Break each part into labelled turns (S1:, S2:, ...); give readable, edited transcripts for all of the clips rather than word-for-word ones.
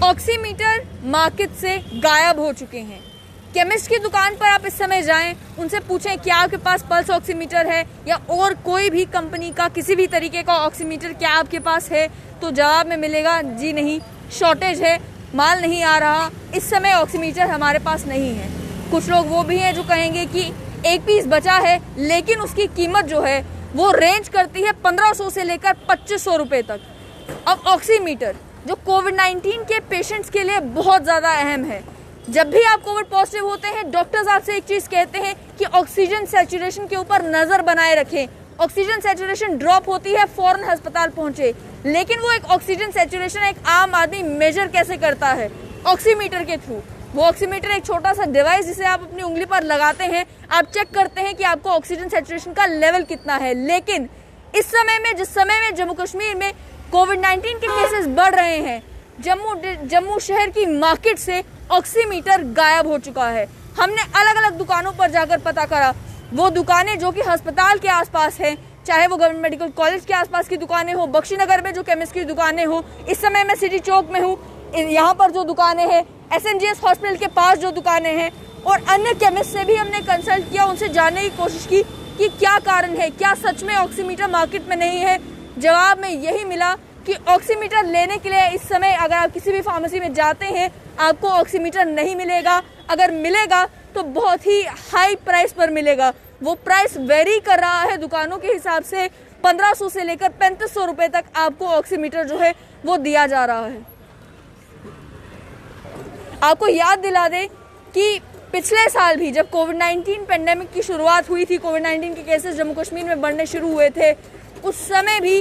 S1: Oximeter market से गायब हो चुके हैं। केमिस्ट की दुकान पर आप इस समय जाएं, उनसे पूछें क्या आपके पास पल्स ऑक्सीमीटर है या और कोई भी कंपनी का किसी भी तरीके का ऑक्सीमीटर क्या आपके पास है, तो जवाब में मिलेगा जी नहीं, शॉर्टेज है, माल नहीं आ रहा, इस समय ऑक्सीमीटर हमारे पास नहीं है। कुछ लोग वो भी हैं जो कहेंगे कि एक पीस बचा है लेकिन उसकी कीमत जो है वो रेंज करती है 1500 से लेकर 2500 रुपये तक। अब ऑक्सीमीटर जो कोविड-19 के पेशेंट्स के लिए बहुत ज़्यादा अहम है। जब भी आप कोविड पॉजिटिव होते हैं, डॉक्टर्स आपसे एक चीज़ कहते हैं कि ऑक्सीजन सैचुरेशन के ऊपर नज़र बनाए रखें। ऑक्सीजन सैचुरेशन ड्रॉप होती है, फौरन अस्पताल पहुंचे। लेकिन वो एक ऑक्सीजन सैचुरेशन एक आम आदमी मेजर कैसे करता है? ऑक्सीमीटर के थ्रू। वो ऑक्सीमीटर एक छोटा सा डिवाइस जिसे आप अपनी उंगली पर लगाते हैं, आप चेक करते हैं कि आपको ऑक्सीजन सैचुरेशन का लेवल कितना है। लेकिन इस समय में, जिस समय में जम्मू कश्मीर में कोविड-19 के केसेस बढ़ रहे हैं, जम्मू शहर की मार्केट से ऑक्सीमीटर गायब हो चुका है। हमने अलग अलग दुकानों पर जाकर पता करा, वो दुकानें जो कि अस्पताल के आसपास हैं, चाहे वो गवर्नमेंट मेडिकल कॉलेज के आसपास की दुकानें हो, बख्शीनगर में जो केमिस्ट की दुकानें हो, इस समय मैं सिटी चौक में हूँ, यहाँ पर जो दुकानें हैं, SNGS हॉस्पिटल के पास जो दुकानें हैं, और अन्य केमिस्ट से भी हमने कंसल्ट किया, उनसे जानने की कोशिश की कि क्या कारण है, क्या सच में ऑक्सीमीटर मार्केट में नहीं है। जवाब में यही मिला कि ऑक्सीमीटर लेने के लिए इस समय अगर आप किसी भी फार्मेसी में जाते हैं, आपको ऑक्सीमीटर नहीं मिलेगा। अगर मिलेगा तो बहुत ही हाई प्राइस पर मिलेगा। वो प्राइस वेरी कर रहा है दुकानों के हिसाब से, 1500 से लेकर 3500 रुपये तक आपको ऑक्सीमीटर जो है वो दिया जा रहा है। आपको याद दिला दें कि पिछले साल भी जब कोविड-19 पेंडेमिक की शुरुआत हुई थी, कोविड-19 के केसेस जम्मू कश्मीर में बढ़ने शुरू हुए थे, उस समय भी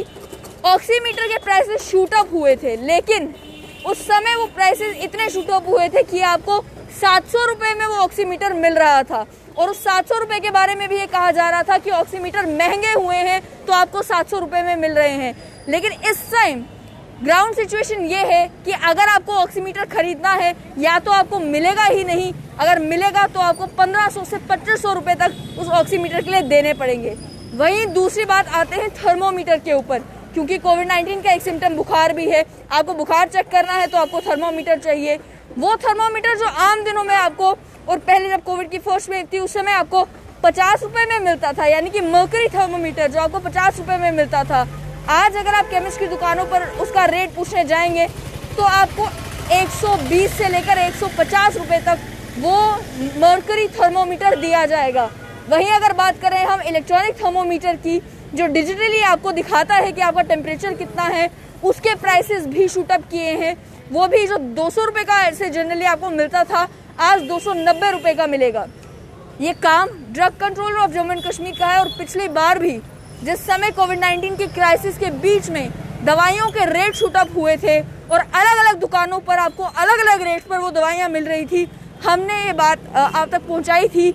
S1: ऑक्सीमीटर के प्राइसेस शूट अप हुए थे। लेकिन उस समय वो प्राइसेस इतने शूट अप हुए थे कि आपको 700 रुपये में वो ऑक्सीमीटर मिल रहा था, और उस 700 रुपये के बारे में भी ये कहा जा रहा था कि ऑक्सीमीटर महंगे हुए हैं तो आपको 700 रुपये में मिल रहे हैं। लेकिन इस टाइम ग्राउंड सिचुएशन ये है कि अगर आपको ऑक्सीमीटर खरीदना है, या तो आपको मिलेगा ही नहीं, अगर मिलेगा तो आपको 1500 से 2500 रुपये तक उस ऑक्सीमीटर के लिए देने पड़ेंगे। वहीं दूसरी बात आते हैं थर्मोमीटर के ऊपर, क्योंकि कोविड-19 का एक सिम्टम बुखार भी है। आपको बुखार चेक करना है तो आपको थर्मोमीटर चाहिए। वो थर्मोमीटर जो आम दिनों में आपको, और पहले जब कोविड की फर्स्ट वेव थी उस समय आपको 50 रुपये में मिलता था, यानी कि मर्करी थर्मोमीटर जो आपको 50 रुपये में मिलता था, आज अगर आप केमिस्ट की दुकानों पर उसका रेट पूछने जाएंगे तो आपको 120 से लेकर 150 रुपये तक वो मर्करी थर्मोमीटर दिया जाएगा। वहीं अगर बात करें हम इलेक्ट्रॉनिक थर्मोमीटर की, जो डिजिटली आपको दिखाता है कि आपका टेम्परेचर कितना है, उसके प्राइसेस भी शूट अप किए हैं। वो भी जो 200 रुपये का ऐसे जनरली आपको मिलता था, आज 290 रुपये का मिलेगा। ये काम drug controller of Jammu and Kashmir का है। और पिछली बार भी जिस समय कोविड-19 की क्राइसिस के बीच में दवाइयों के रेट शूट अप हुए थे और अलग अलग दुकानों पर आपको अलग अलग रेट पर वो दवाइयाँ मिल रही थी, हमने ये बात आप तक पहुँचाई थी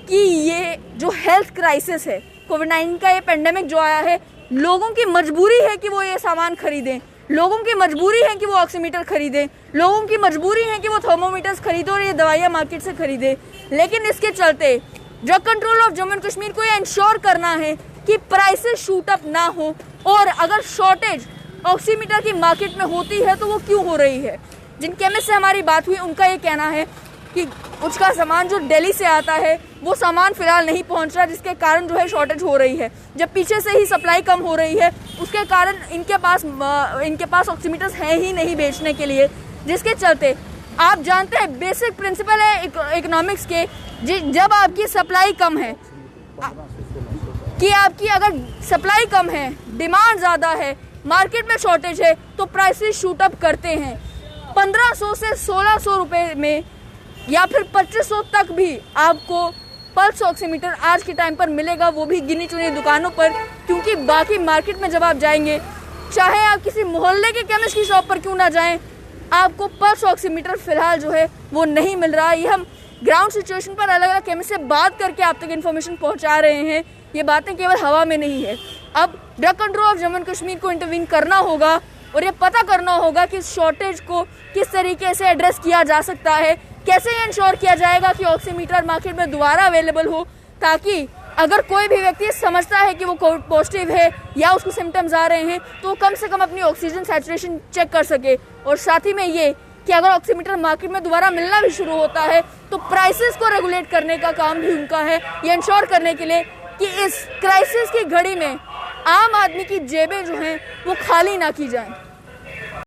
S1: कि ये जो हेल्थ क्राइसिस है, कोविड-19 का ये पेंडेमिक जो आया है, लोगों की मजबूरी है कि वो ये सामान खरीदें, लोगों की मजबूरी है कि वो ऑक्सीमीटर खरीदें, लोगों की मजबूरी है कि वो थर्मोमीटर्स खरीदें और ये दवाइयाँ मार्केट से खरीदें। लेकिन इसके चलते drug control of Jammu and Kashmir को ये इंश्योर करना है कि प्राइसेस शूट अप ना हो, और अगर शॉर्टेज ऑक्सीमीटर की मार्केट में होती है तो वो क्यों हो रही है। जिन केमिस्ट से हमारी बात हुई उनका ये कहना है कि उसका सामान जो दिल्ली से आता है वो सामान फिलहाल नहीं पहुंच रहा, जिसके कारण जो है शॉर्टेज हो रही है। जब पीछे से ही सप्लाई कम हो रही है, उसके कारण इनके पास ऑक्सीमीटर्स हैं ही नहीं बेचने के लिए, जिसके चलते आप जानते हैं बेसिक प्रिंसिपल है इकोनॉमिक्स के, जब आपकी सप्लाई कम है, कि आपकी अगर सप्लाई कम है, डिमांड ज़्यादा है, मार्केट में शॉर्टेज है, तो प्राइसेस शूट अप करते हैं। 1500 से 1600 रुपये में या फिर 2500 तक भी आपको पल्स ऑक्सीमीटर आज के टाइम पर मिलेगा, वो भी गिनी चुनी दुकानों पर। क्योंकि बाकी मार्केट में जब आप जाएंगे, चाहे आप किसी मोहल्ले के केमिस्ट की शॉप पर क्यों ना जाएं, आपको पल्स ऑक्सीमीटर फिलहाल जो है वो नहीं मिल रहा। ये हम ग्राउंड सिचुएशन पर अलग अलग केमिस्ट से बात करके आप तक इन्फॉर्मेशन पहुंचा रहे हैं। ये बातें केवल हवा में नहीं है। अब drug control of Jammu and Kashmir को इंटरवीन करना होगा और ये पता करना होगा कि इस शॉर्टेज को किस तरीके से एड्रेस किया जा सकता है, कैसे ये इंश्योर किया जाएगा कि ऑक्सीमीटर मार्केट में दोबारा अवेलेबल हो, ताकि अगर कोई भी व्यक्ति समझता है कि वो कोविड पॉजिटिव है या उसको सिम्टम्स आ रहे हैं, तो कम से कम अपनी ऑक्सीजन सैचुरेशन चेक कर सके। और साथ ही में ये कि अगर ऑक्सीमीटर मार्केट में दोबारा मिलना भी शुरू होता है तो प्राइसेस को रेगुलेट करने का काम भी उनका है, ये इंश्योर करने के लिए कि इस क्राइसिस की घड़ी में आम आदमी की जेबें जो हैं वो खाली ना की जाएं।